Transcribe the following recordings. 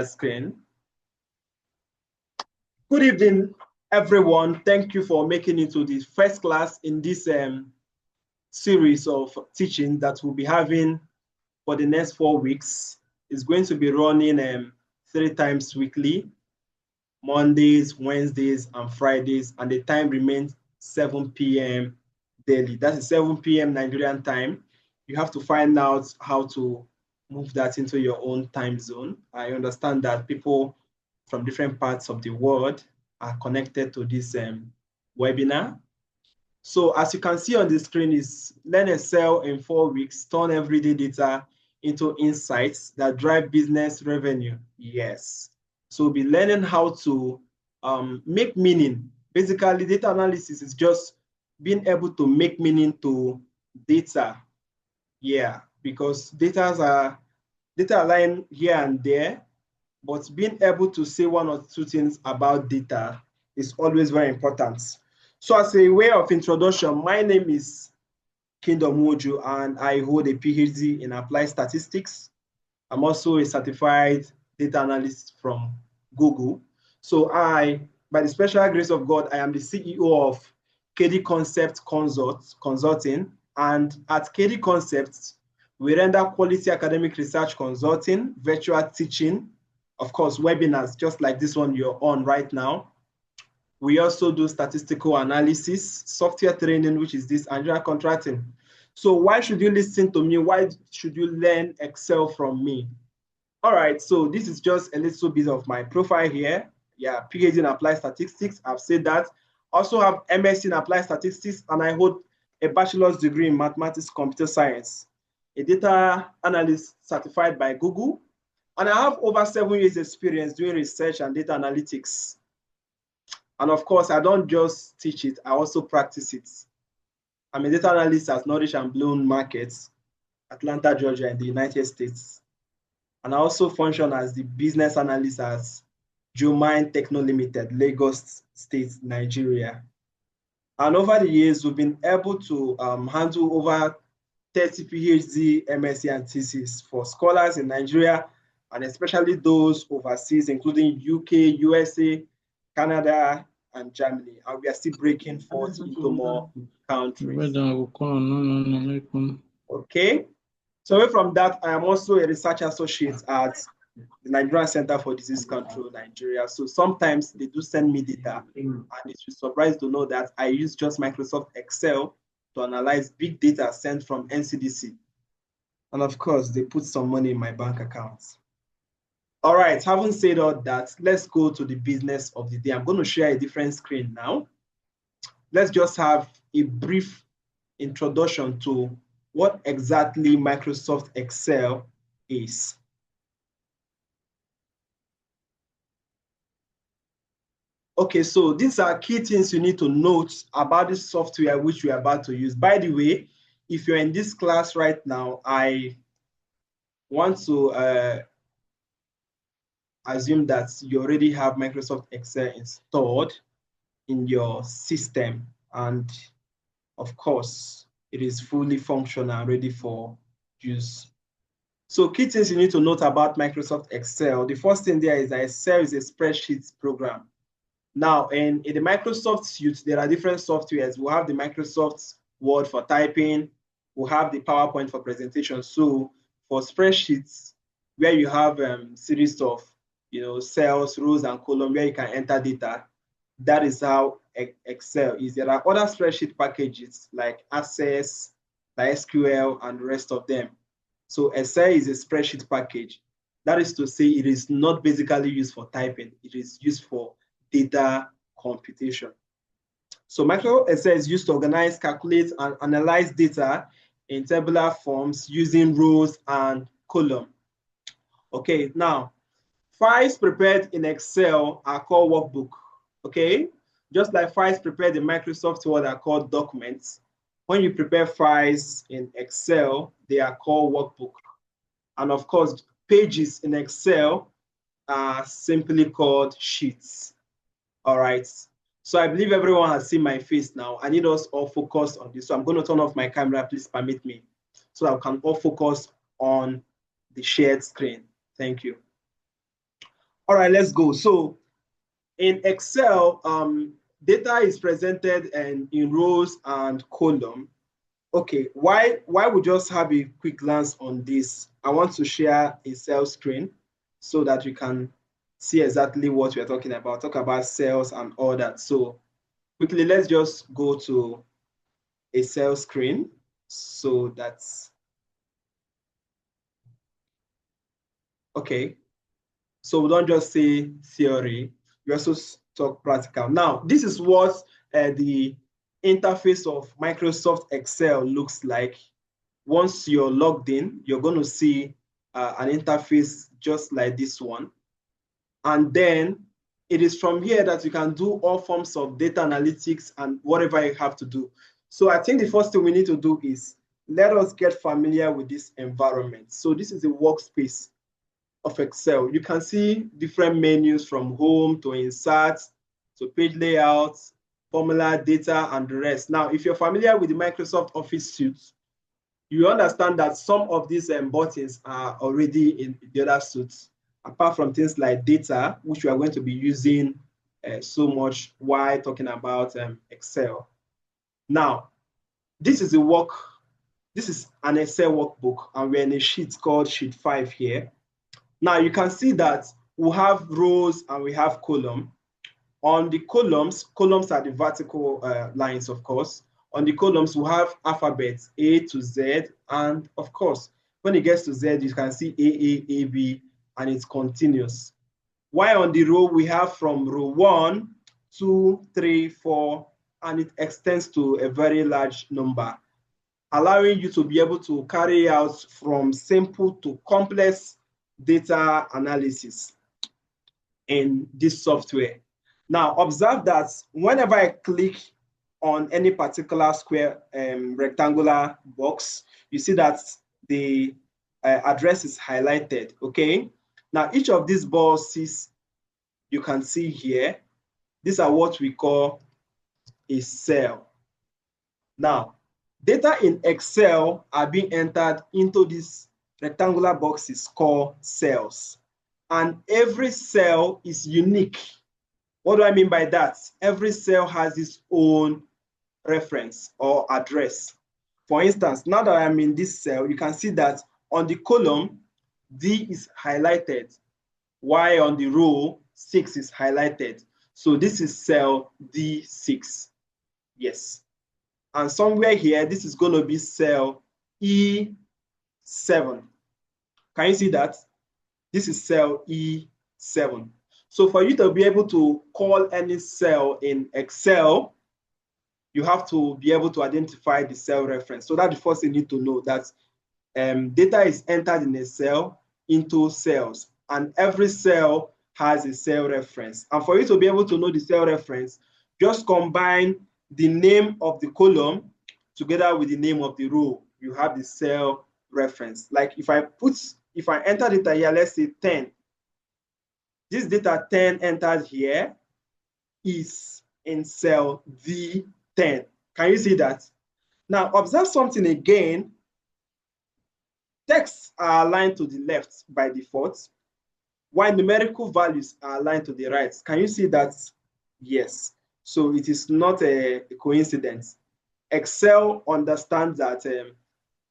share screen. Good evening, everyone. Thank you for making it to the first class in this series of teaching that we'll be having for the next 4 weeks. It's going to be running 3 times weekly, Mondays, Wednesdays, and Fridays, and the time remains 7 p.m. daily. That is 7 p.m. Nigerian time. You have to find out how to move that into your own time zone. I understand that people from different parts of the world are connected to this webinar. So as you can see on the screen is Learn Excel in 4 weeks, turn everyday data into insights that drive business revenue. Yes. So we'll be learning how to make meaning. Basically, data analysis is just being able to make meaning to data. Yeah, because data are lying here and there, but being able to say 1 or 2 things about data is always very important. So as a way of introduction, my name is Kingdom Woju, and I hold a PhD in applied statistics. I'm also a certified data analyst from Google. So by the special grace of God, I am the CEO of KD Concept Consulting. And at KD Concepts, we render quality academic research consulting, virtual teaching, of course, webinars, just like this one you're on right now. We also do statistical analysis, software training, which is this, and general contracting. So why should you listen to me? Why should you learn Excel from me? All right, so this is just a little bit of my profile here. Yeah, PhD in applied statistics, I've said that. Also have MSc in applied statistics, and I hold a bachelor's degree in mathematics, computer science, a data analyst certified by Google, and I have over 7 years experience doing research and data analytics. And of course, I don't just teach it, I also practice it. I'm a data analyst at Nourish and Bloom Markets, Atlanta, Georgia, in the United States. And I also function as the business analyst at Geomine Techno Limited, Lagos State, Nigeria. And over the years, we've been able to handle over 30 PhD, MSc, and thesis for scholars in Nigeria, and especially those overseas, including UK, USA, Canada, and Germany. And we are still breaking forth into more countries. Okay. So away from that, I am also a research associate at the Nigerian Center for Disease Control, Nigeria. So sometimes they do send me data, and it's surprised to know that I use just Microsoft Excel to analyze big data sent from NCDC. And of course, they put some money in my bank account. All right, having said all that, let's go to the business of the day. I'm going to share a different screen now. Let's just have a brief introduction to what exactly Microsoft Excel is. Okay, so these are key things you need to note about this software which we are about to use. By the way, if you're in this class right now, I want to assume that you already have Microsoft Excel installed in your system, and of course it is fully functional, ready for use. So key things you need to note about Microsoft Excel. The first thing there is that Excel is a spreadsheet program. Now in the Microsoft suite, there are different softwares. We have the Microsoft Word for typing, we have the PowerPoint for presentation. So for spreadsheets, where you have series of cells, rows, and columns where you can enter data, that is how Excel is. There are other spreadsheet packages like Access, like SQL, and the rest of them. So Excel is a spreadsheet package. That is to say, it is not basically used for typing. It is used for data computation. So Microsoft Excel is used to organize, calculate, and analyze data in tabular forms using rows and columns. Okay, now, files prepared in Excel are called workbook, okay? Just like files prepared in Microsoft Word are called documents. When you prepare files in Excel, they are called workbook. And of course, pages in Excel are simply called sheets. All right. So I believe everyone has seen my face now. I need us all focus on this. So I'm going to turn off my camera. Please permit me so that we can all focus on the shared screen. Thank you. All right, let's go. So in Excel, data is presented in rows and column. Okay, why we just have a quick glance on this? I want to share a cell screen so that you can see exactly what we're talking about. Talk about cells and all that. So quickly, let's just go to a cell screen. So that's okay. So we don't just say theory, we also talk practical. Now, this is what the interface of Microsoft Excel looks like. Once you're logged in, you're going to see an interface just like this one. And then it is from here that you can do all forms of data analytics and whatever you have to do. So I think the first thing we need to do is let us get familiar with this environment. So this is a workspace of Excel. You can see different menus from home to insert to page layout, formula, data, and the rest. Now, if you're familiar with the Microsoft Office suite, you understand that some of these buttons are already in the other suites, apart from things like data, which we are going to be using so much while talking about Excel. Now, this is an Excel workbook, and we're in a sheet called sheet 5 here. Now you can see that we have rows and we have columns. On the columns are the vertical lines, of course. On the columns, we have alphabets A to Z, and of course, when it gets to Z, you can see AA, AB, and it's continuous. While on the row, we have from row 1, 2, 3, 4, and it extends to a very large number, allowing you to be able to carry out from simple to complex data analysis in this software. Now, observe that whenever I click on any particular square rectangular box, you see that the address is highlighted, okay? Now, each of these boxes you can see here, these are what we call a cell. Now, data in Excel are being entered into these rectangular boxes called cells. And every cell is unique. What do I mean by that? Every cell has its own reference or address. For instance, now that I'm in this cell, you can see that on the column, D is highlighted, while on the row, 6 is highlighted. So this is cell D6. Yes. And somewhere here, this is going to be cell E7. Can you see that? This is cell E7. So for you to be able to call any cell in Excel, you have to be able to identify the cell reference. So that's the first thing you need to know, that data is entered in a cell into cells, and every cell has a cell reference. And for you to be able to know the cell reference, just combine the name of the column together with the name of the row. You have the cell reference. Like if I enter data here, let's say 10. This data 10 entered here is in cell D10. Can you see that? Now observe something again. Texts are aligned to the left by default, while numerical values are aligned to the right. Can you see that? Yes. So it is not a coincidence. Excel understands that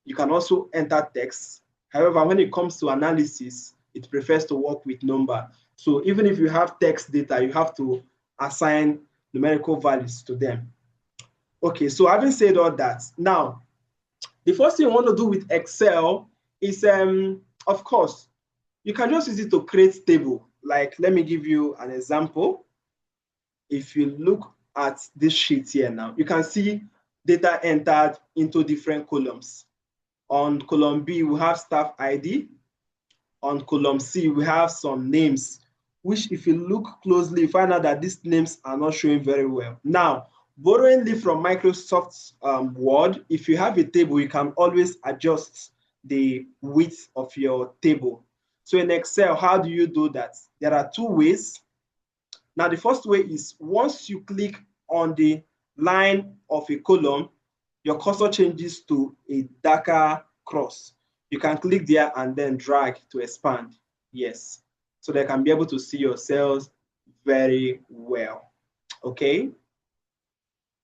you can also enter text. However, when it comes to analysis, it prefers to work with number. So even if you have text data, you have to assign numerical values to them. Okay, so having said all that, now, the first thing you want to do with Excel is, of course, you can just use it to create table. Like, let me give you an example. If you look at this sheet here now, you can see data entered into different columns. On column B, we have staff ID. On column C, we have some names, which if you look closely, you find out that these names are not showing very well. Now, borrowing leaf from Microsoft Word, if you have a table, you can always adjust the width of your table. So in Excel, how do you do that? There are two ways. Now, the first way is once you click on the line of a column, your cursor changes to a darker cross. You can click there and then drag to expand. Yes. so they can be able to see your cells very well. Okay.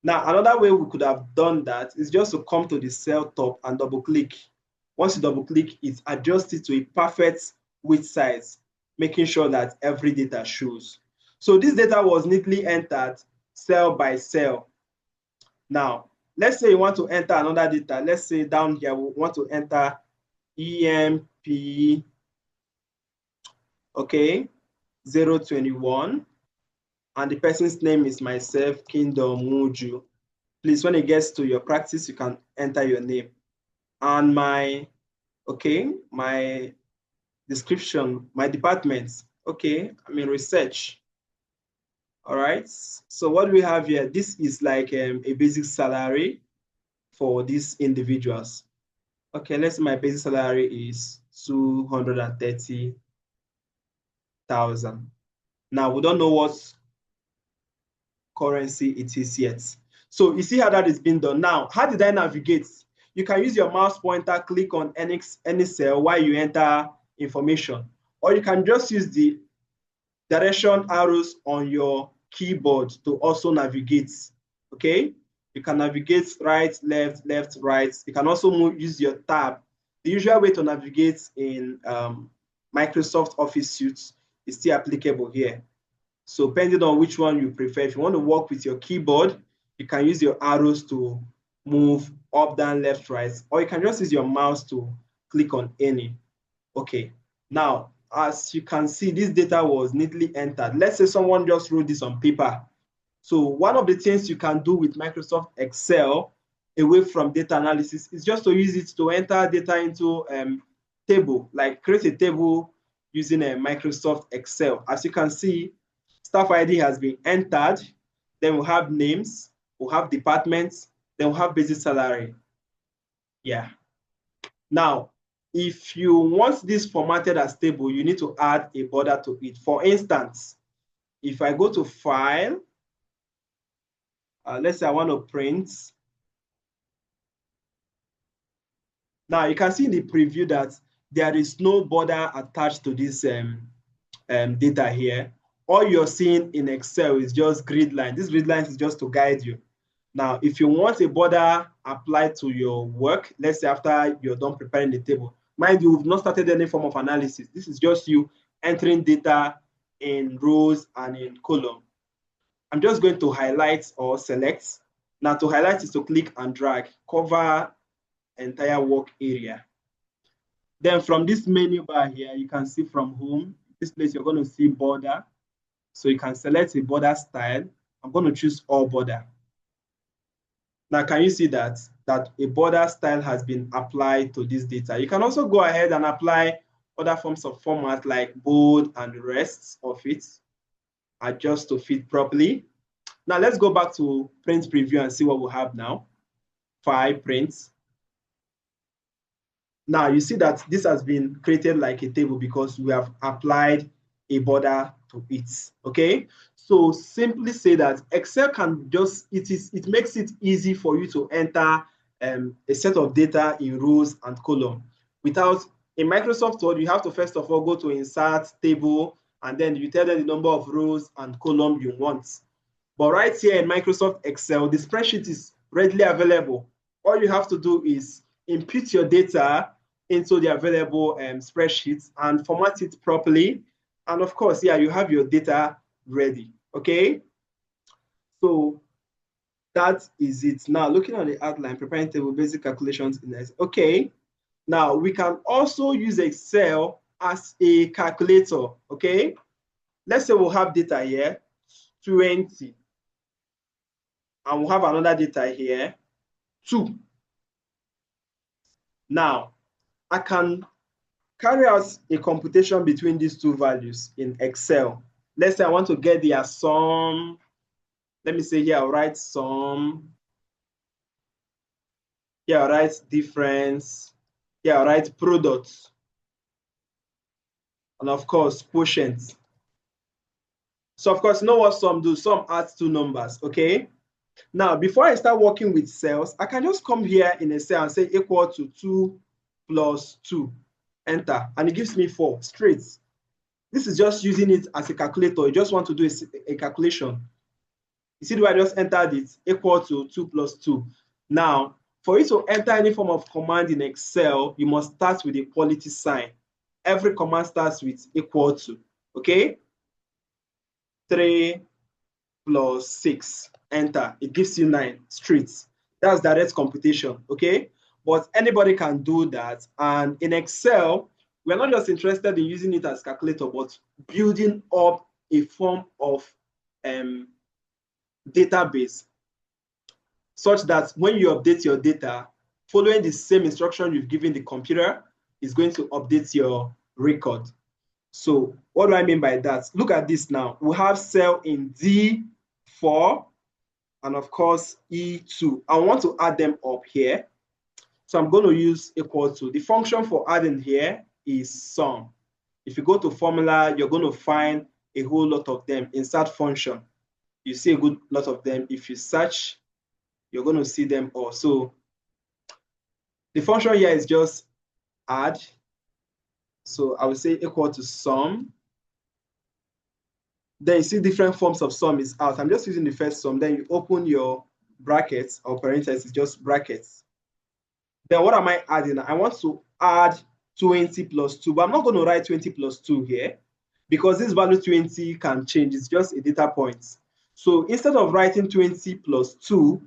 Now, another way we could have done that is just to come to the cell top and double click. Once you double click, it adjusts it to a perfect width size, making sure that every data shows. So this data was neatly entered cell by cell. Now, let's say you want to enter another data. Let's say down here, we want to enter EMP, okay, 021. And the person's name is myself, Kingdom Muju. Please, when it gets to your practice, you can enter your name. And my description, my department, okay, I'm in research. All right, so what do we have here? This is like a basic salary for these individuals. Okay, let's say my basic salary is 230,000. Now, we don't know what currency it is yet. So you see how that is being done. Now, how did I navigate? You can use your mouse pointer, click on any cell while you enter information, or you can just use the direction arrows on your keyboard to also navigate. Okay, you can navigate right, left, left, right. You can also use your tab. The usual way to navigate in Microsoft Office suites is still applicable here. So depending on which one you prefer, if you want to work with your keyboard, you can use your arrows to move up, down, left, right, or you can just use your mouse to click on any. Okay, now, as you can see, this data was neatly entered. Let's say someone just wrote this on paper. So one of the things you can do with Microsoft Excel away from data analysis is just to use it to enter data into table, like create a table using a Microsoft Excel. As you can see, staff ID has been entered. Then we'll have names, we'll have departments, then we'll have basic salary. Yeah. Now, if you want this formatted as table, you need to add a border to it. For instance, if I go to File, let's say I want to print. Now, you can see in the preview that there is no border attached to this data here. All you're seeing in Excel is just grid line. This grid line is just to guide you. Now, if you want a border applied to your work, let's say after you're done preparing the table, mind you, you've not started any form of analysis. This is just you entering data in rows and in column. I'm just going to highlight or select. Now, to highlight is to click and drag, cover entire work area. Then from this menu bar here, you can see from home, this place you're going to see border. So you can select a border style. I'm going to choose all border. Now, can you see that a border style has been applied to this data? You can also go ahead and apply other forms of format like bold and the rest of it, adjust to fit properly. Now, let's go back to print preview and see what we have now. File, print. Now, you see that this has been created like a table because we have applied a border to it, okay? So simply say that Excel can just, it makes it easy for you to enter a set of data in rows and column. Without, in Microsoft Word, you have to first of all go to insert table, and then you tell them the number of rows and column you want. But right here in Microsoft Excel, the spreadsheet is readily available. All you have to do is input your data into the available spreadsheets and format it properly. And of course, yeah, you have your data ready, okay? So that is it. Now, looking at the outline, preparing table, basic calculations in Excel. Okay, now we can also use Excel as a calculator, okay? Let's say we'll have data here, 20. And we'll have another data here, 2. Now, I can carry out a computation between these two values in Excel. Let's say I want to get their sum. Let me say here, I'll write sum. Here, I'll write difference. Here, I'll write product. And of course, quotient. So of course, you know what sum do? Sum adds 2 numbers, okay? Now, before I start working with cells, I can just come here in a cell and say equal to 2 plus 2. Enter, and it gives me 4 straight. This This is just using it as a calculator. You just want to do a calculation. You see the way I just entered it, equal to 2 plus 2. Now, for you to enter any form of command in Excel, you must start with a equality sign. Every command starts with equal to, okay? 3 plus 6, enter. It gives you 9 straight. That's direct computation, okay? But anybody can do that. And in Excel, we're not just interested in using it as calculator, but building up a form of database such that when you update your data, following the same instruction you've given the computer is going to update your record. So what do I mean by that? Look at this now. We have cell in D4 and of course E2. I want to add them up here. So I'm going to use equal to. The function for adding here is sum. If you go to formula, you're going to find a whole lot of them. Insert function. You see a good lot of them. If you search, you're going to see them all. So the function here is just add. So I will say equal to sum. Then you see different forms of sum is out. I'm just using the first sum. Then you open your brackets or parentheses, just brackets. Then what am I adding? I want to add 20 plus 2, but I'm not going to write 20 plus 2 here because this value 20 can change. It's just a data point. So instead of writing 20 plus 2,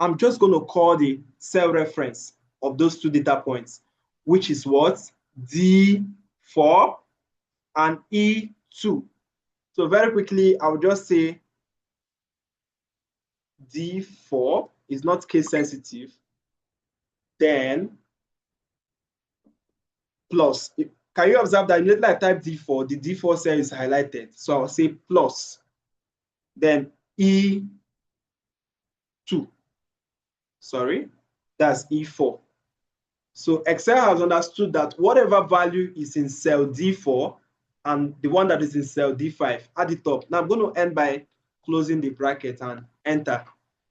I'm just going to call the cell reference of those two data points, which is what? D4 and E2. So very quickly, I'll just say D4 is not case sensitive. Then plus. Can you observe that immediately I type D4, the D4 cell is highlighted. So I'll say plus. Then E2. Sorry, that's E4. So Excel has understood that whatever value is in cell D4 and the one that is in cell D5, add it up. Now I'm going to end by closing the bracket and enter.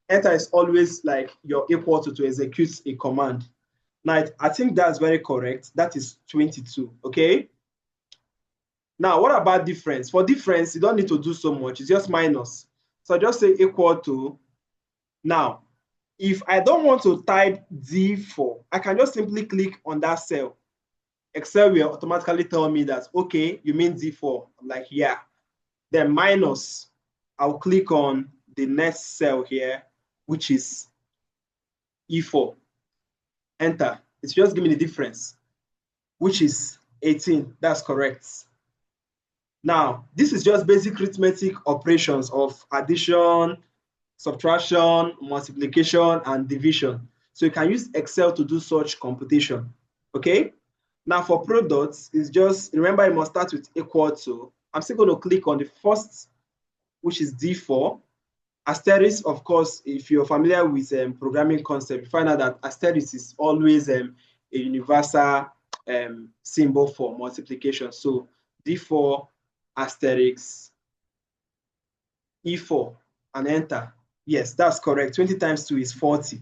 Enter is always like your equal to execute a command. Now, I think that's very correct. That is 22, okay? Now, what about difference? For difference, you don't need to do so much. It's just minus. So I just say equal to. Now, if I don't want to type D4, I can just simply click on that cell. Excel will automatically tell me that, okay, you mean D4. I'm like, yeah. Then minus, I'll click on the next cell here, which is E4. Enter. It's just giving me the difference, which is 18. That's correct. Now, this is just basic arithmetic operations of addition, subtraction, multiplication, and division. So you can use Excel to do such computation. Okay? Now for products, it's just, remember you must start with equal to. I'm still going to click on the first, which is D4. Asterisk, of course, if you're familiar with programming concept, you find out that asterisk is always a universal symbol for multiplication. So D4 asterisk E4 and enter. Yes, that's correct. 20 times 2 is 40.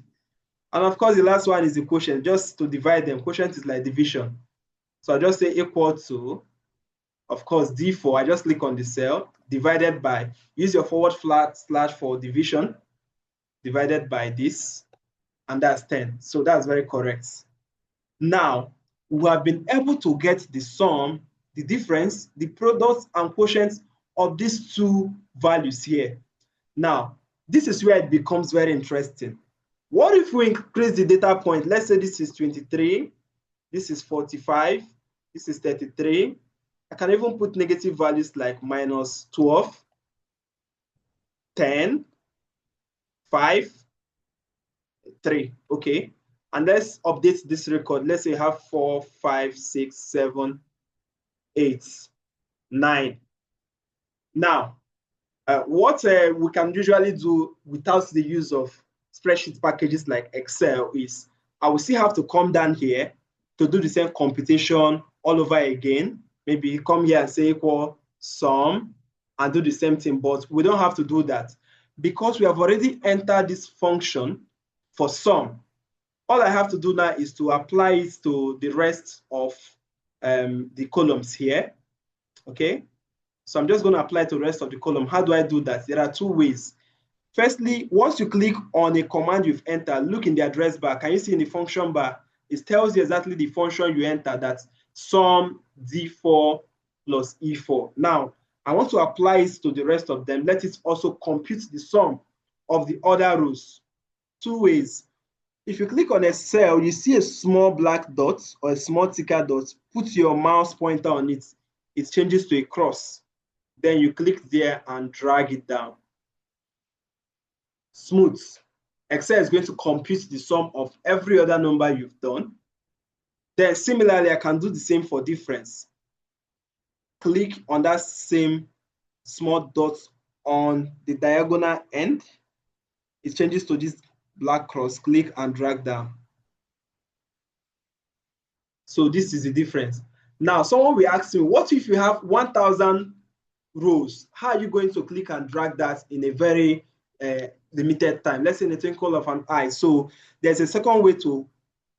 And of course, the last one is the quotient. Just to divide them, quotient is like division. So I just say equal to, of course, D4. I just click on the cell, divided by, use your forward slash for division, divided by this, and that's 10. So that's very correct. Now, we have been able to get the sum, the difference, the products and quotients of these two values here. Now, this is where it becomes very interesting. What if we increase the data point? Let's say this is 23, this is 45, this is 33. I can even put negative values like minus 12, 10, 5, 3, okay? And let's update this record. Let's say you have 4, 5, 6, 7, 8, 9. Now, what we can usually do without the use of spreadsheet packages like Excel is I will still have to come down here to do the same computation all over again. Maybe come here and say equal sum and do the same thing, but we don't have to do that because we have already entered this function for sum. All I have to do now is to apply it to the rest of the columns here, okay? So I'm just going to apply to the rest of the column. How do I do that? There are two ways. Firstly, once you click on a command you've entered, look in the address bar. Can you see in the function bar? It tells you exactly the function you enter, that's sum D4 plus E4. Now, I want to apply it to the rest of them. Let it also compute the sum of the other rows. Two ways. If you click on a cell, you see a small black dot or a small thicker dot. Put your mouse pointer on it. It changes to a cross. Then you click there and drag it down. Smooth. Excel is going to compute the sum of every other number you've done. Then similarly, I can do the same for difference. Click on that same small dot on the diagonal end. It changes to this black cross. Click and drag down. So this is the difference. Now, someone will ask me, what if you have 1,000 rows? How are you going to click and drag that in a very limited time? Let's say in a twinkle of an eye. So there's a second way to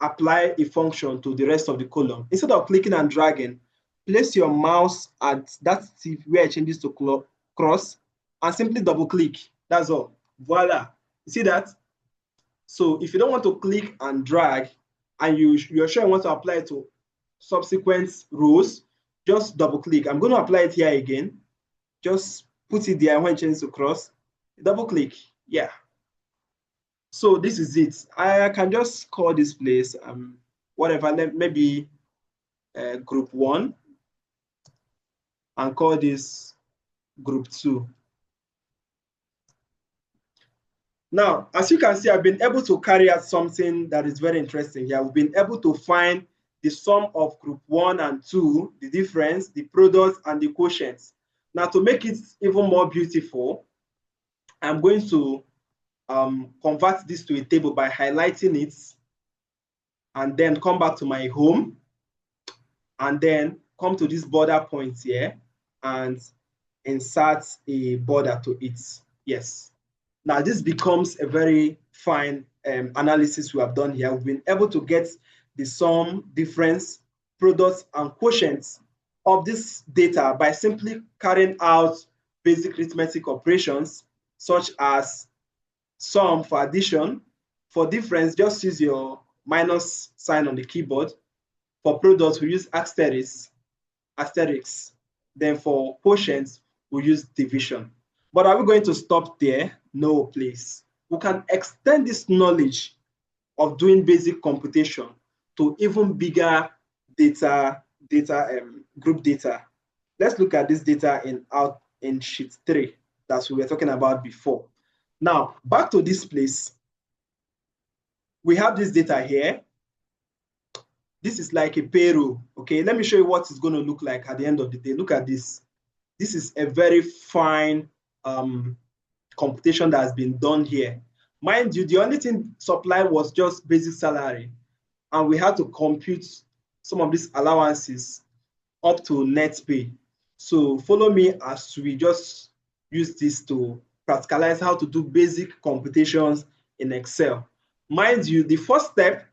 apply a function to the rest of the column. Instead of clicking and dragging, place your mouse at that tip where it changes to cross and simply double click. That's all. Voila. You see that? So if you don't want to click and drag and you're sure you want to apply it to subsequent rows, just double click. I'm going to apply it here again. Just put it there when it changes to cross. Double click. Yeah. So this is it. I can just call this place whatever, maybe group 1 and call this group 2. Now, as you can see, I've been able to carry out something that is very interesting here. We've been able to find the sum of group 1 and 2, the difference, the products, and the quotients. Now, to make it even more beautiful, I'm going to convert this to a table by highlighting it and then come back to my home and then come to this border point here and insert a border to it. Yes. Now this becomes a very fine analysis we have done here. We've been able to get the sum, difference, products, and quotients of this data by simply carrying out basic arithmetic operations such as sum for addition. For difference, just use your minus sign on the keyboard. For products, we use asterisk. Then for quotients, we use division. But are we going to stop there? No, please. We can extend this knowledge of doing basic computation to even bigger group data. Let's look at this data in sheet 3 that we were talking about before. Now, back to this place. We have this data here. This is like a payroll. Okay, let me show you what it's going to look like at the end of the day. Look at this. This is a very fine computation that has been done here. Mind you, the only thing supplied was just basic salary, and we had to compute some of these allowances up to net pay. So follow me as we just use this to practicalize how to do basic computations in Excel. Mind you, the first step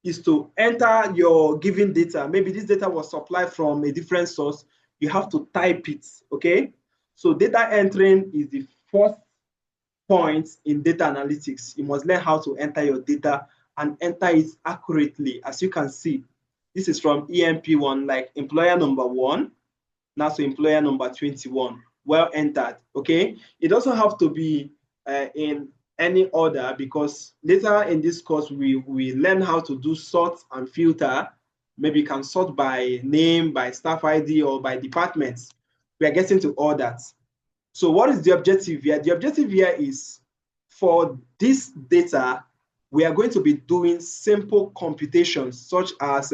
is to enter your given data. Maybe this data was supplied from a different source. You have to type it, okay? So data entering is the first point in data analytics. You must learn how to enter your data and enter it accurately. As you can see, this is from EMP1, like employer number 1, now to employer number 21. Well entered, okay? It doesn't have to be in any order, because later in this course, we learn how to do sort and filter. Maybe you can sort by name, by staff ID, or by departments. We are getting to all that. So what is the objective here? The objective here is, for this data, we are going to be doing simple computations such as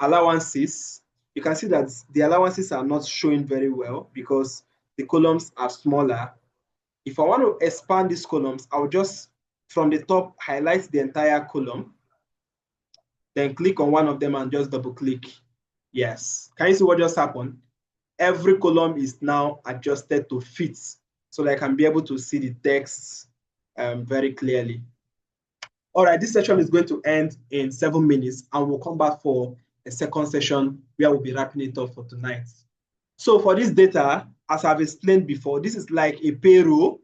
allowances. You can see that the allowances are not showing very well because the columns are smaller. If I want to expand these columns, I'll just, from the top, highlight the entire column, then click on one of them and just double click. Yes. Can you see what just happened? Every column is now adjusted to fit, so that I can be able to see the text very clearly. All right, this session is going to end in 7 minutes, and we'll come back for a second session where we'll be wrapping it up for tonight. So for this data, as I've explained before, this is like a payroll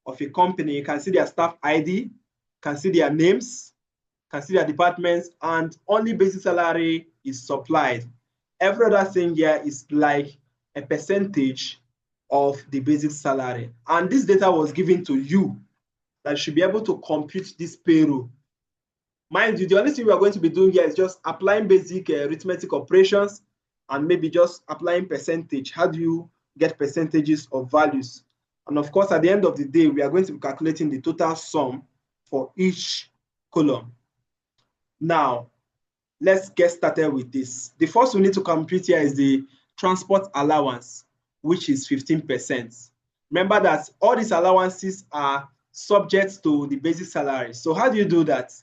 of a company. You can see their staff ID, can see their names, can see their departments, and only basic salary is supplied. Every other thing here is like a percentage of the basic salary. And this data was given to you that you should be able to compute this payroll. Mind you, the only thing we are going to be doing here is just applying basic arithmetic operations and maybe just applying percentage. How do you get percentages of values? And of course, at the end of the day, we are going to be calculating the total sum for each column. Now, let's get started with this. The first we need to compute here is the transport allowance, which is 15%. Remember that all these allowances are subject to the basic salary. So how do you do that?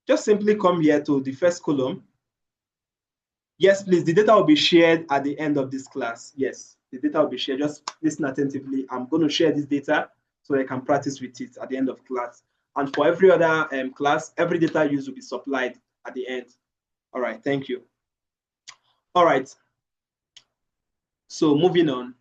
Just simply come here to the first column. Yes, please, the data will be shared at the end of this class. Yes, the data will be shared. Just listen attentively. I'm going to share this data so I can practice with it at the end of class. And for every other class, every data used will be supplied at the end. All right, thank you. All right. So moving on.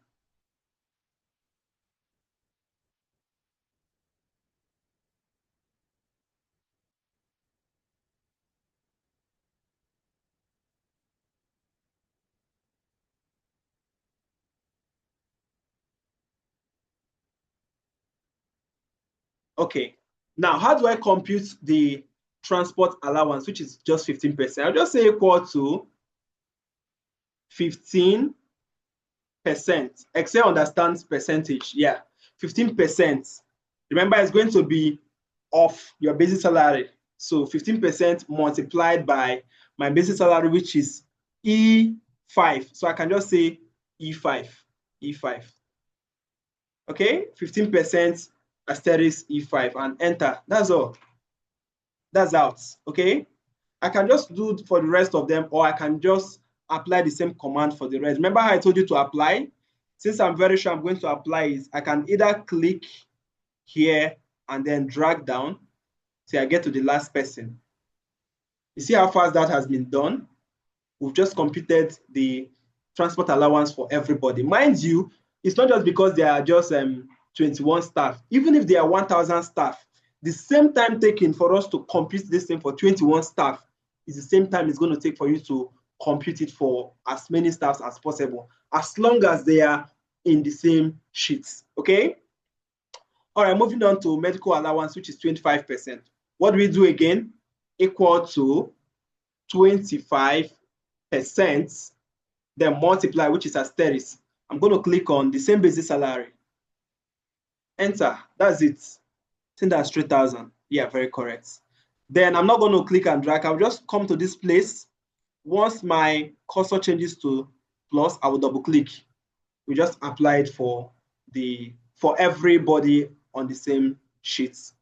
Okay, now how do I compute the transport allowance, which is just 15%? I'll just say equal to 15%. Excel understands percentage. Yeah, 15%. Remember, it's going to be off your basic salary. So 15% multiplied by my basic salary, which is E5. So I can just say E5. E5. Okay, 15% asterisk E5 and enter. That's all. That's out. Okay, I can just do for the rest of them, or I can just apply the same command for the rest. Remember how I told you to apply? Since I'm very sure I'm going to apply it, I can either click here and then drag down till I get to the last person. You see how fast that has been done? We've just computed the transport allowance for everybody. Mind you, it's not just because there are just 21 staff. Even if there are 1,000 staff, the same time taken for us to compute this thing for 21 staff is the same time it's going to take for you to compute it for as many staffs as possible, as long as they are in the same sheets. Okay? All right, moving on to medical allowance, which is 25%. What do we do again? Equal to 25%, then multiply, which is asterisk. I'm going to click on the same basic salary. Enter. That's it. I think that's 3,000. Yeah, very correct. Then I'm not going to click and drag. I'll just come to this place. Once my cursor changes to plus, I will double click. We just apply it for everybody on the same sheets.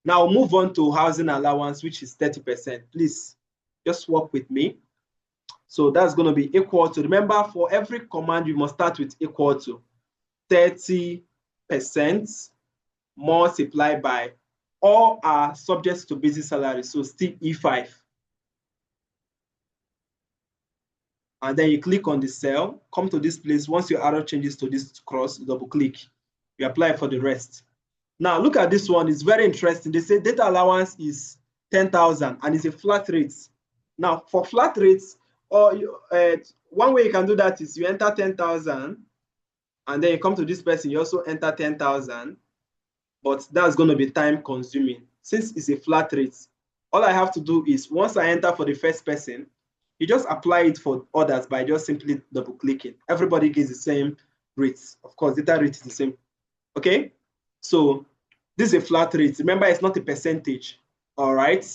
Now move on to housing allowance, which is 30%. Please just work with me. So that's going to be equal to, remember, for every command, you must start with equal to 30% multiplied by all are subjects to basic salary. So still E5. And then you click on the cell, come to this place. Once your arrow changes to this cross, double click. You apply for the rest. Now look at this one. It's very interesting. They say data allowance is 10,000 and it's a flat rate. Now for flat rates, or one way you can do that is you enter 10,000 and then you come to this person, you also enter 10,000, but that's going to be time consuming. Since it's a flat rate, all I have to do is once I enter for the first person, you just apply it for others by just simply double clicking. Everybody gets the same rates. Of course, data rate is the same. Okay, so this is a flat rate. Remember, it's not a percentage. All right.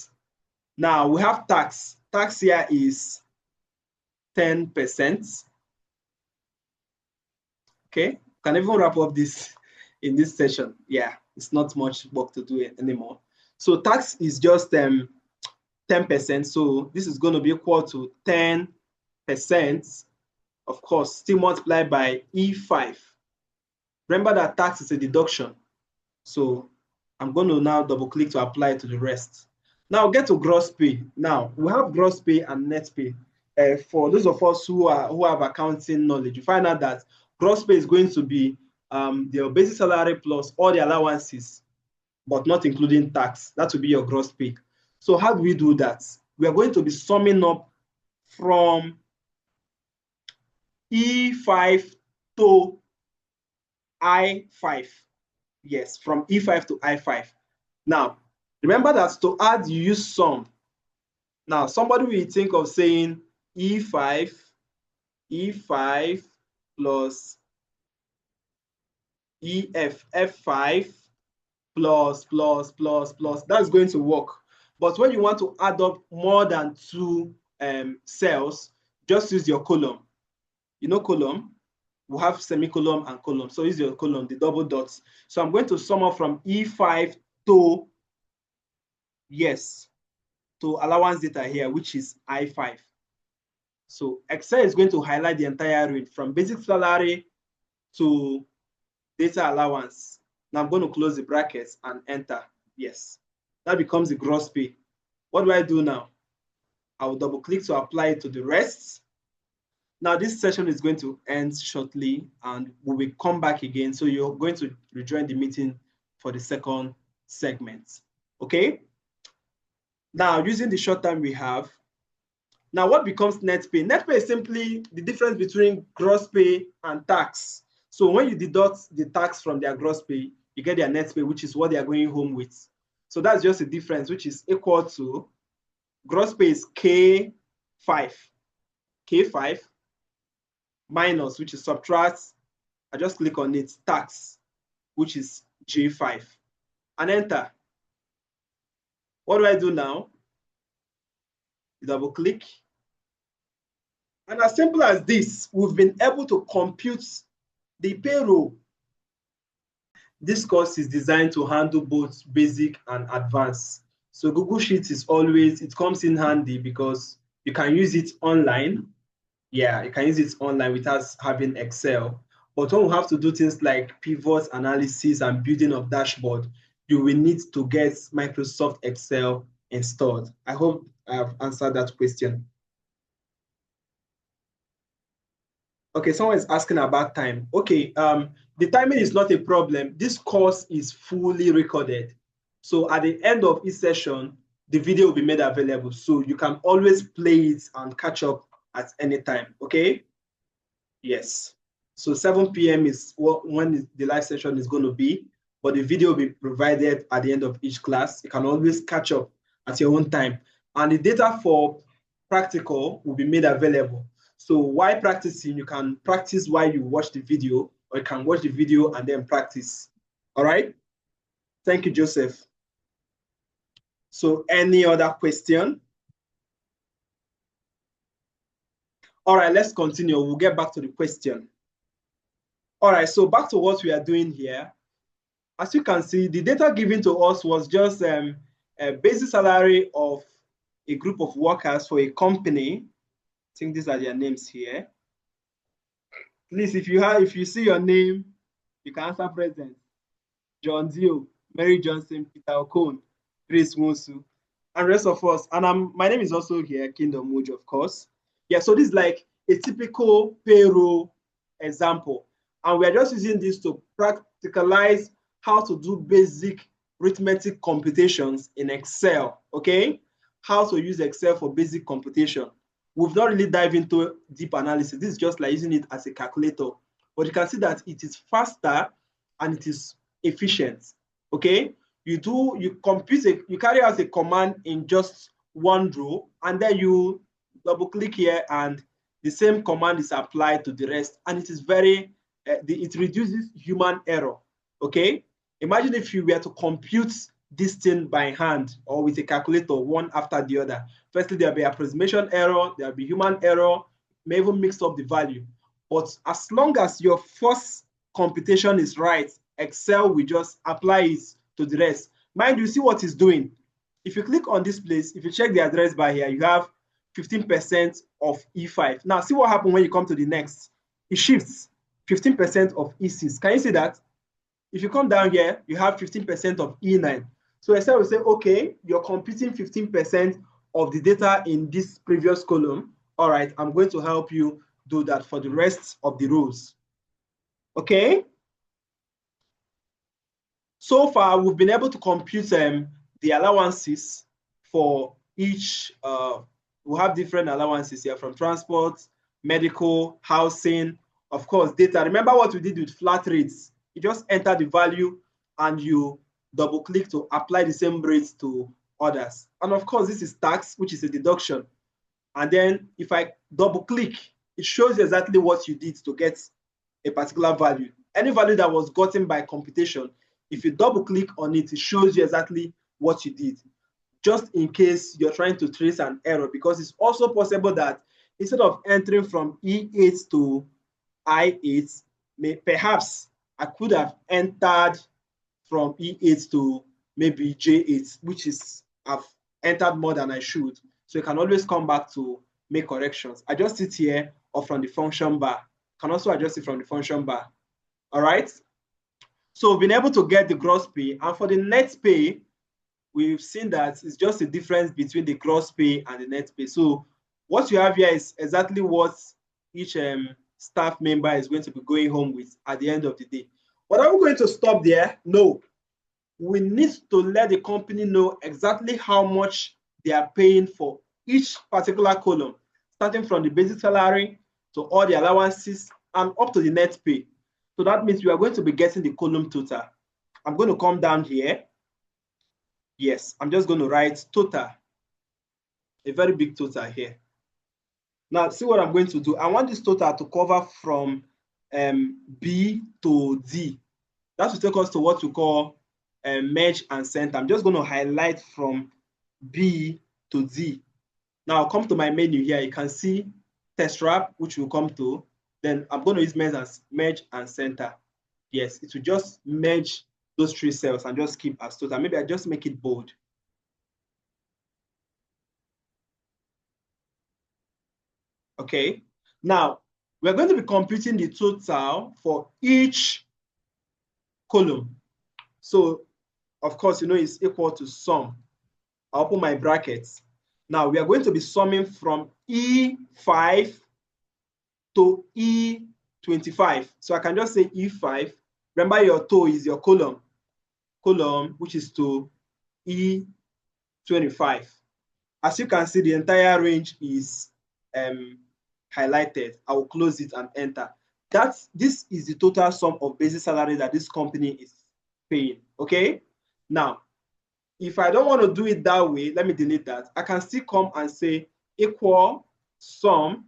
Now we have tax. Tax here is 10%. Okay, can even wrap up this in this session. Yeah, it's not much work to do anymore. So tax is just 10%. So this is going to be equal to 10%. Of course, still multiplied by E5. Remember that tax is a deduction. So I'm going to now double click to apply it to the rest. Now get to gross pay. Now we have gross pay and net pay. For those of us who have accounting knowledge, you find out that Gross pay is going to be the basic salary plus all the allowances, but not including tax. That will be your gross pay. So how do we do that? We are going to be summing up from E5 to I5. Yes, from E5 to I5. Now, remember that to add, you use sum. Now, somebody will think of saying E5 plus EF, F5 plus. That's going to work. But when you want to add up more than two cells, just use your column. You know column? We have semicolon and column. So use your column, the double dots. So I'm going to sum up from E5 to, yes, to allowance data here, which is I5. So Excel is going to highlight the entire range from basic salary to data allowance. Now I'm going to close the brackets and enter. Yes, that becomes the gross pay. What do I do now? I will double click to apply it to the rest. Now this session is going to end shortly and we will come back again. So you're going to rejoin the meeting for the second segment. Okay? Now using the short time we have, now what becomes net pay? Net pay is simply the difference between gross pay and tax. So when you deduct the tax from their gross pay, you get their net pay, which is what they are going home with. So that's just a difference, which is equal to gross pay is K5 minus, which is subtract, I just click on it, tax, which is J5, and enter. What do I do now? Double click. And as simple as this, we've been able to compute the payroll. This course is designed to handle both basic and advanced. So Google Sheets is always, it comes in handy because you can use it online. Yeah, you can use it online without having Excel. But when we have to do things like pivot analysis and building of dashboard, you will need to get Microsoft Excel installed. I hope I have answered that question. Okay, someone is asking about time. Okay, the timing is not a problem. This course is fully recorded. So at the end of each session, the video will be made available. So you can always play it and catch up at any time, okay? Yes. So 7 p.m. is when the live session is going to be, but the video will be provided at the end of each class. You can always catch up at your own time. And the data for practical will be made available. So while practicing, you can practice while you watch the video, or you can watch the video and then practice. All right? Thank you, Joseph. So any other question? All right, let's continue. We'll get back to the question. All right, so back to what we are doing here. As you can see, the data given to us was just a basic salary of a group of workers for a company. I think these are their names here. Please, if you see your name, you can answer present. John Dio, Mary Johnson, Peter Okon, Grace Wonsu, and rest of us. And my name is also here, Kingdom Mojo, of course. Yeah, so this is like a typical payroll example. And we're just using this to practicalize how to do basic arithmetic computations in Excel, okay? How to use Excel for basic computation. We've not really dived into deep analysis. This is just like using it as a calculator. But you can see that it is faster and it is efficient, okay? You carry out a command in just one row, and then you double click here and the same command is applied to the rest, and it is very, it reduces human error, okay? Imagine if you were to compute this thing by hand or with a calculator, one after the other. Firstly, there'll be approximation error, there'll be human error, may even mix up the value. But as long as your first computation is right, Excel will just apply it to the rest. Mind you, see what it's doing. If you click on this place, if you check the address bar here, you have 15% of E5. Now, see what happens when you come to the next. It shifts 15% of E6. Can you see that? If you come down here, you have 15% of E9. So Excel will say, okay, you're computing 15% of the data in this previous column. All right, I'm going to help you do that for the rest of the rows. Okay. So far, we've been able to compute the allowances for each. We have different allowances here from transport, medical, housing, of course, data. Remember what we did with flat rates? You just enter the value and you double click to apply the same rates to others. And of course, this is tax, which is a deduction. And then if I double click, it shows you exactly what you did to get a particular value. Any value that was gotten by computation, if you double click on it, it shows you exactly what you did, just in case you're trying to trace an error, because it's also possible that instead of entering from E8 to I8, perhaps I could have entered from E8 to maybe J8, which is I've entered more than I should. So you can always come back to make corrections. Adjust it here or from the function bar. You can also adjust it from the function bar. All right. So we've been able to get the gross pay, and for the net pay, we've seen that it's just a difference between the gross pay and the net pay. So what you have here is exactly what each staff member is going to be going home with at the end of the day. But are we going to stop there? No. We need to let the company know exactly how much they are paying for each particular column, starting from the basic salary to all the allowances and up to the net pay. So that means we are going to be getting the column total. I'm going to come down here. Yes, I'm just going to write total, a very big total here. Now, see what I'm going to do. I want this total to cover from B to D. That will take us to what we call merge and center. I'm just going to highlight from B to D. Now, I'll come to my menu here. You can see test wrap, which will come to. Then I'm going to use merge and center. Yes, it will just merge those three cells and just keep as total. Maybe I just make it bold. Okay. Now, we're going to be computing the total for each column. So, of course, you know it's equal to sum. I'll open my brackets. Now, we are going to be summing from E5 to E25. So I can just say E5. Remember, your toe is your column, which is to E25. As you can see, the entire range is highlighted. I will close it and enter. This is the total sum of basic salary that this company is paying. Okay. Now, if I don't want to do it that way, let me delete that. I can still come and say equal sum,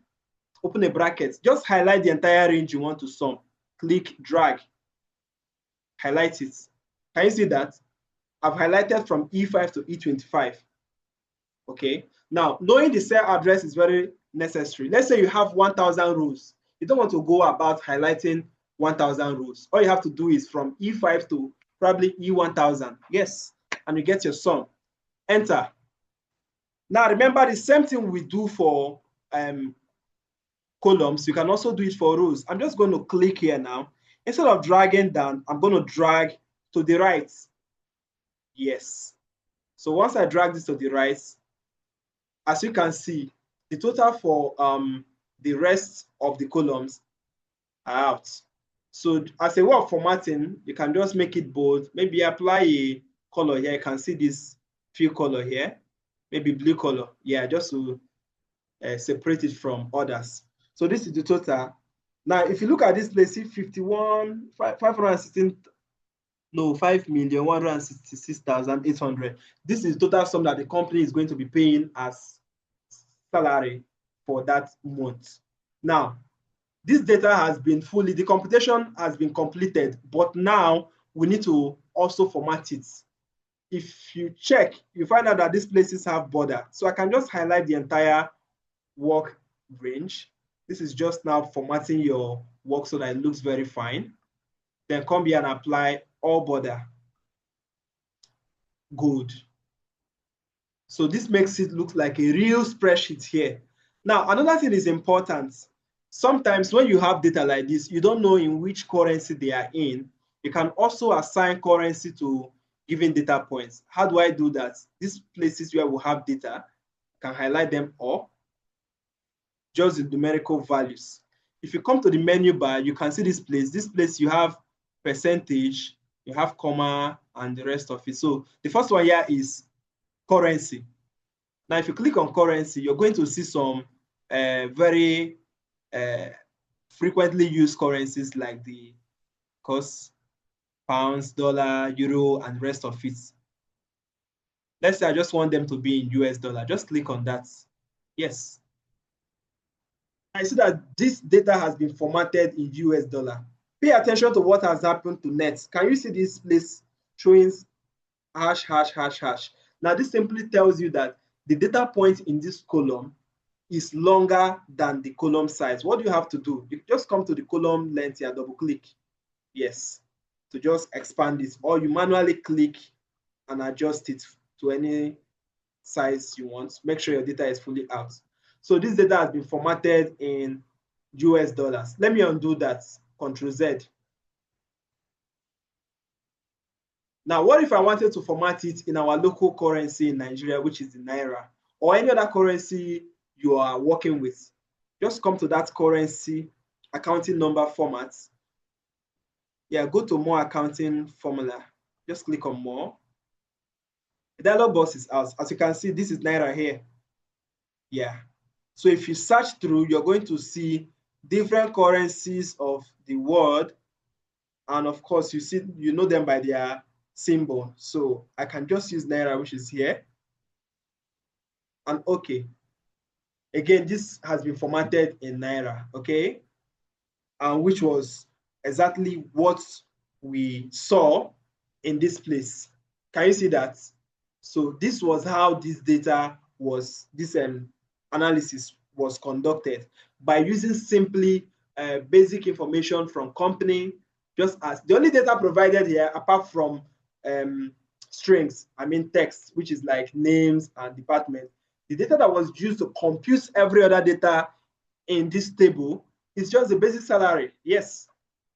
open a bracket. Just highlight the entire range you want to sum. Click, drag, highlight it. Can you see that? I've highlighted from E5 to E25. Okay. Now, knowing the cell address is very necessary. Let's say you have 1,000 rows. You don't want to go about highlighting 1,000 rows. All you have to do is from E5 to probably E1000. Yes. And you get your sum. Enter. Now, remember the same thing we do for columns. You can also do it for rows. I'm just going to click here now. Instead of dragging down, I'm going to drag to the right. Yes. So once I drag this to the right, as you can see, the total for the rest of the columns are out. So as a way of formatting, you can just make it bold. Maybe apply a color here. You can see this fill color here. Maybe blue color. Yeah, just to separate it from others. So this is the total. Now, if you look at this place, see 5,166,800. This is the total sum that the company is going to be paying as salary for that month. Now, this data has been the computation has been completed, but now we need to also format it. If you check, you find out that these places have border. So I can just highlight the entire work range. This is just now formatting your work so that it looks very fine. Then come here and apply all border. Good. So this makes it look like a real spreadsheet here. Now, another thing is important. Sometimes when you have data like this, you don't know in which currency they are in. You can also assign currency to given data points. How do I do that? These places where we have data, I can highlight them up, just the numerical values. if you come to the menu bar, you can see this place. This place you have percentage, you have comma, and the rest of it. So the first one here is currency. Now, if you click on currency, you're going to see some very frequently used currencies like the cost, pounds, dollar, euro, and rest of it. Let's say I just want them to be in US dollar. Just click on that. Yes. I see that this data has been formatted in US dollar. Pay attention to what has happened to net. Can you see this place showing hash, hash, hash, hash? Now, this simply tells you that the data point in this column is longer than the column size. What do you have to do? You just come to the column length here, double click. Yes, to just expand it, or you manually click and adjust it to any size you want. Make sure your data is fully out. So this data has been formatted in US dollars. Let me undo that, Control Z. Now, what if I wanted to format it in our local currency in Nigeria, which is the Naira, or any other currency you are working with? Just come to that currency accounting number format. Yeah, go to more accounting formula. Just click on more. The dialog box is out. As you can see, this is Naira here. Yeah. So if you search through, you're going to see different currencies of the world. And of course, you know them by their symbol. So I can just use Naira, which is here. And okay. Again, this has been formatted in Naira, okay? And which was exactly what we saw in this place. Can you see that? So this was how this data was, this analysis was conducted by using simply basic information from company, just as the only data provided here, apart from strings, I mean text, which is like names and department. The data that was used to compute every other data in this table is just the basic salary. Yes,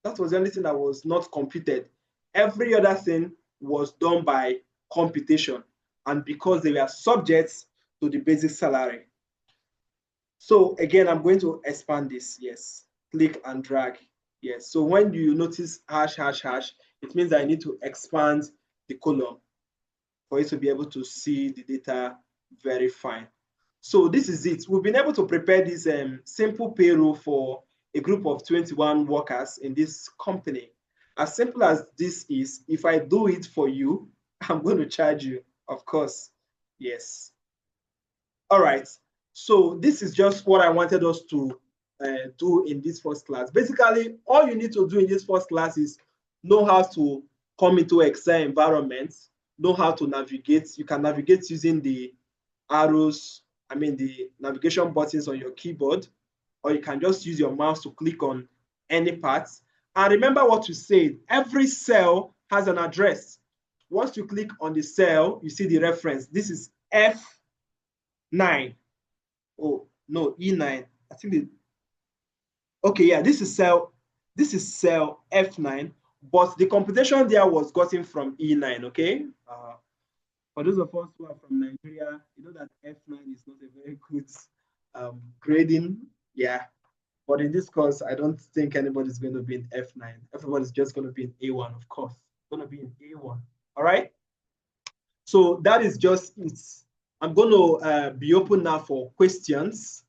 that was the only thing that was not computed. Every other thing was done by computation, and because they were subjects to the basic salary. So again, I'm going to expand this. Yes, click and drag. Yes, so when you notice hash, hash, hash, it means that I need to expand the column for you to be able to see the data very fine. So this is it. We've been able to prepare this simple payroll for a group of 21 workers in this company. As simple as this is, if I do it for you, I'm going to charge you, of course. Yes. All right. So this is just what I wanted us to do in this first class. Basically, all you need to do in this first class is know how to come into Excel environment, know how to navigate. You can navigate using the arrows, I mean the navigation buttons on your keyboard, or you can just use your mouse to click on any part. And remember what we said, every cell has an address. Once you click on the cell, you see the reference. This is F9. Oh, no, E9. I think okay, yeah, this is cell F9, but the computation there was gotten from E9, okay? For those of us who are from Nigeria, you know that F9 is not a very good grading. Yeah. But in this course, I don't think anybody's going to be in F9. Everybody's just going to be in A1, of course. Going to be in A1. All right? So that is just it. I'm going to be open now for questions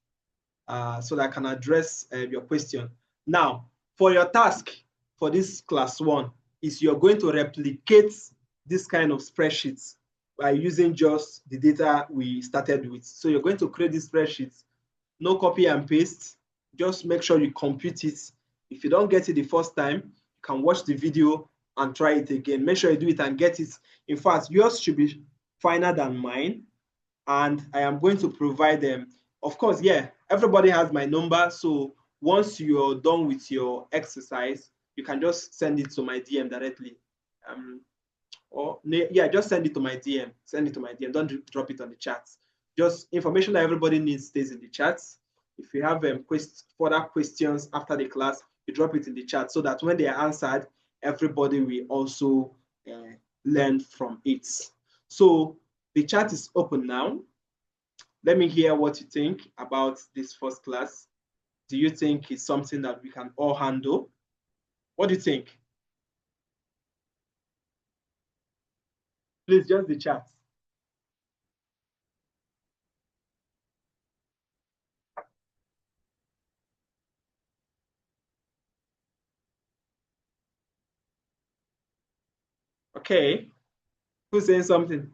so that I can address your question. Now, for your task for this class 1 is you're going to replicate this kind of spreadsheets by using just the data we started with. So you're going to create this spreadsheet, no copy and paste. Just make sure you compute it. If you don't get it the first time, you can watch the video and try it again. Make sure you do it and get it. In fact, yours should be finer than mine. And I am going to provide them. Of course, yeah, everybody has my number. So once you're done with your exercise, you can just send it to my DM directly. Or yeah, just send it to my DM. Send it to my DM. Don't drop it on the chat. Just information that everybody needs stays in the chat. If you have further questions after the class, you drop it in the chat so that when they are answered, everybody will also learn from it. So the chat is open now. Let me hear what you think about this first class. do you think is something that we can all handle? What do you think? Please, just the chat. Okay. Who's saying something?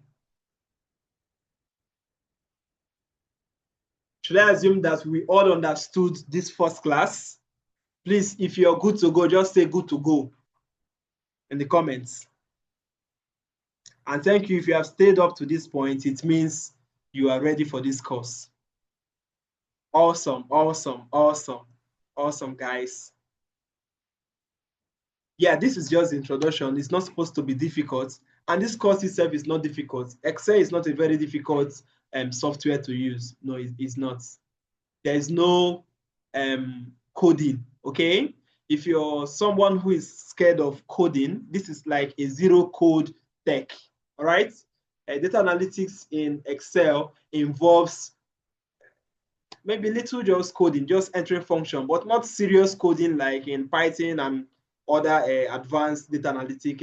Should I assume that we all understood this first class? Please, if you're good to go, just say good to go in the comments. And thank you. If you have stayed up to this point, it means you are ready for this course. Awesome, awesome, awesome, awesome, guys. Yeah, this is just the introduction. It's not supposed to be difficult. And this course itself is not difficult. Excel is not a very difficult software to use. No, it's not. There is no coding, okay? If you're someone who is scared of coding, this is like a zero code tech, all right? Data analytics in Excel involves maybe little just coding, just entering function, but not serious coding like in Python and other advanced data analytic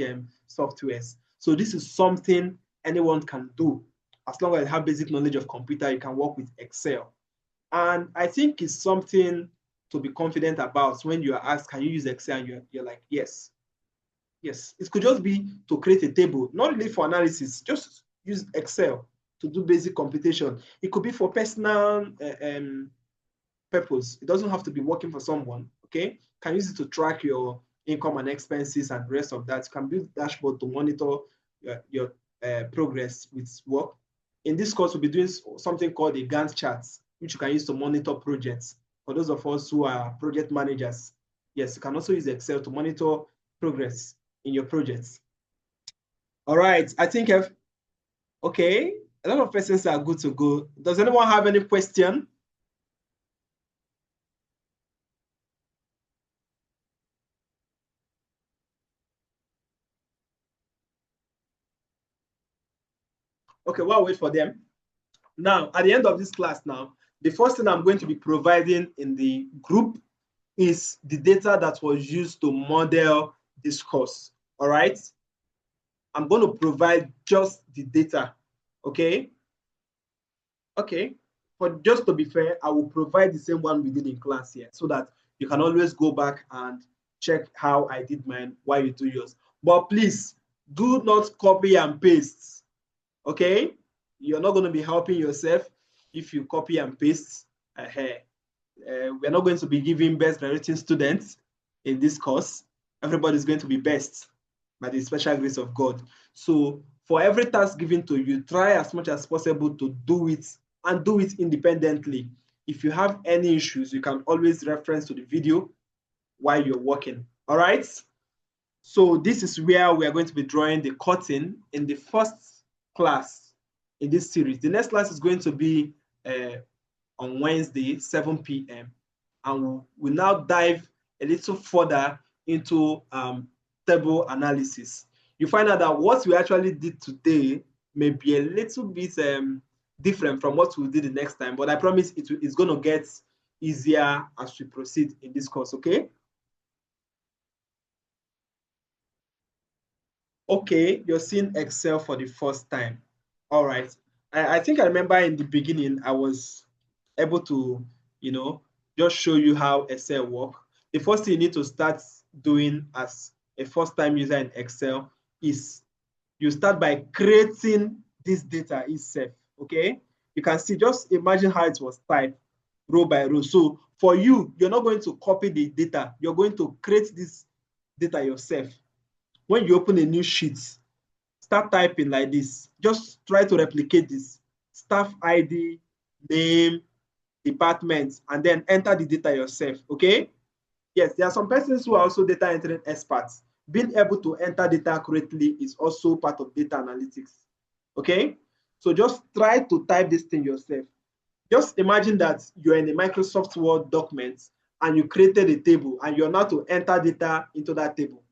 softwares. So this is something anyone can do. As long as you have basic knowledge of computer, you can work with Excel. And I think it's something to be confident about when you are asked, can you use Excel? And you're like, yes. Yes, it could just be to create a table, not really for analysis, just use Excel to do basic computation. It could be for personal purpose. It doesn't have to be working for someone, okay? You can use it to track your income and expenses and the rest of that. You can build dashboard to monitor your progress with work. In this course, we'll be doing something called a Gantt chart, which you can use to monitor projects. For those of us who are project managers, yes, you can also use Excel to monitor progress in your projects. All right, I think okay, a lot of persons are good to go. Does anyone have any question? Okay, we'll wait for them. Now, at the end of this class now, the first thing I'm going to be providing in the group is the data that was used to model this course, all right? I'm going to provide just the data, okay? Okay, but just to be fair, I will provide the same one we did in class here so that you can always go back and check how I did mine while you do yours. But please, do not copy and paste, okay? You're not going to be helping yourself if you copy and paste. We're not going to be giving best graduating students in this course. Everybody's going to be best by the special grace of God. So for every task given to you, try as much as possible to do it and do it independently. If you have any issues, you can always reference to the video while you're working. All right? So this is where we are going to be drawing the curtain in the first class in this series. The next class is going to be on Wednesday, 7 p.m. And we'll now dive a little further into table analysis. You find out that what we actually did today may be a little bit different from what we'll do the next time, but I promise it's going to get easier as we proceed in this course, okay? Okay, you're seeing Excel for the first time. All right. I think I remember in the beginning, I was able to, just show you how Excel works. The first thing you need to start doing as a first-time user in Excel is you start by creating this data itself, okay? You can see, just imagine how it was typed row by row. So for you, you're not going to copy the data. You're going to create this data yourself. When you open a new sheet, start typing like this. Just try to replicate this. Staff ID, name, department, and then enter the data yourself, okay? Yes, there are some persons who are also data entering experts. Being able to enter data accurately is also part of data analytics, okay? So just try to type this thing yourself. Just imagine that you're in a Microsoft Word document and you created a table and you're now to enter data into that table.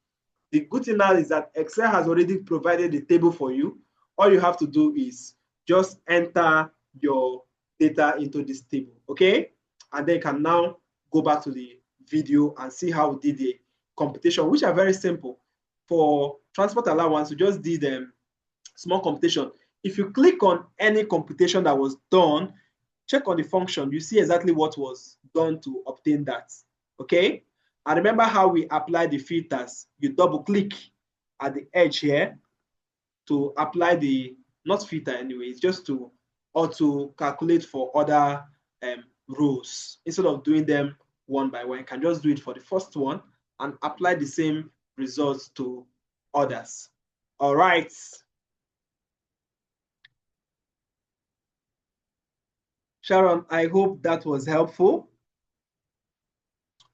The good thing now is that Excel has already provided the table for you. All you have to do is just enter your data into this table, okay? And then you can now go back to the video and see how we did the computation, which are very simple. For transport allowance, we just did small computation. If you click on any computation that was done, check on the function, you see exactly what was done to obtain that. Okay? And remember how we apply the filters. You double click at the edge here to apply the, not filter anyway, it's just to auto calculate for other rows. Instead of doing them one by one, you can just do it for the first one and apply the same results to others. All right. Sharon, I hope that was helpful.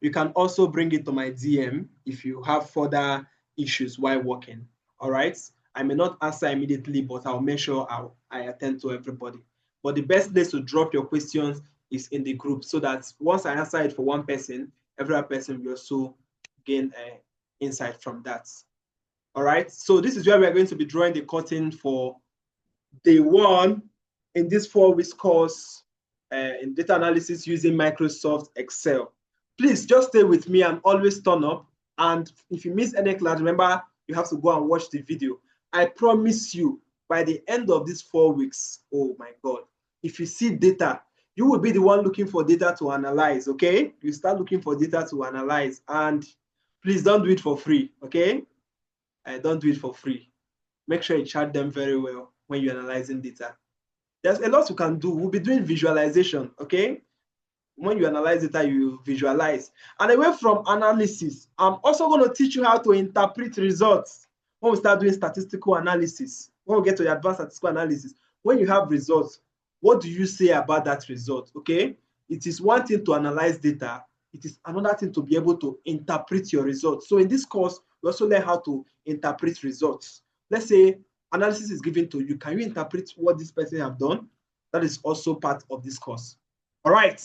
You can also bring it to my DM if you have further issues while working. All right. I may not answer immediately, but I'll make sure I attend to everybody. But the best place to drop your questions is in the group, so that once I answer it for one person, every other person will also gain insight from that. All right. So this is where we are going to be drawing the curtain for day one in this 4 weeks course in data analysis using Microsoft Excel. Please just stay with me and always turn up. And if you miss any class, remember you have to go and watch the video. I promise you, by the end of these 4 weeks, oh my God, if you see data, you will be the one looking for data to analyze, okay? You start looking for data to analyze, and please don't do it for free, okay? Don't do it for free. Make sure you chart them very well when you're analyzing data. There's a lot you can do. We'll be doing visualization, okay? When you analyze data, you visualize. And away from analysis, I'm also going to teach you how to interpret results when we start doing statistical analysis. When we get to the advanced statistical analysis, when you have results, what do you say about that result, okay? It is one thing to analyze data. It is another thing to be able to interpret your results. So in this course, we also learn how to interpret results. Let's say analysis is given to you. Can you interpret what this person have done? That is also part of this course. All right.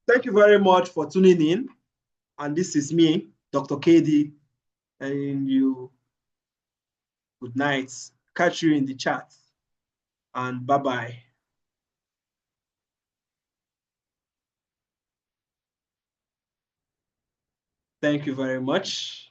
Thank you very much for tuning in. And this is me, Dr. KD, and you good night. Catch you in the chat. And bye-bye. Thank you very much.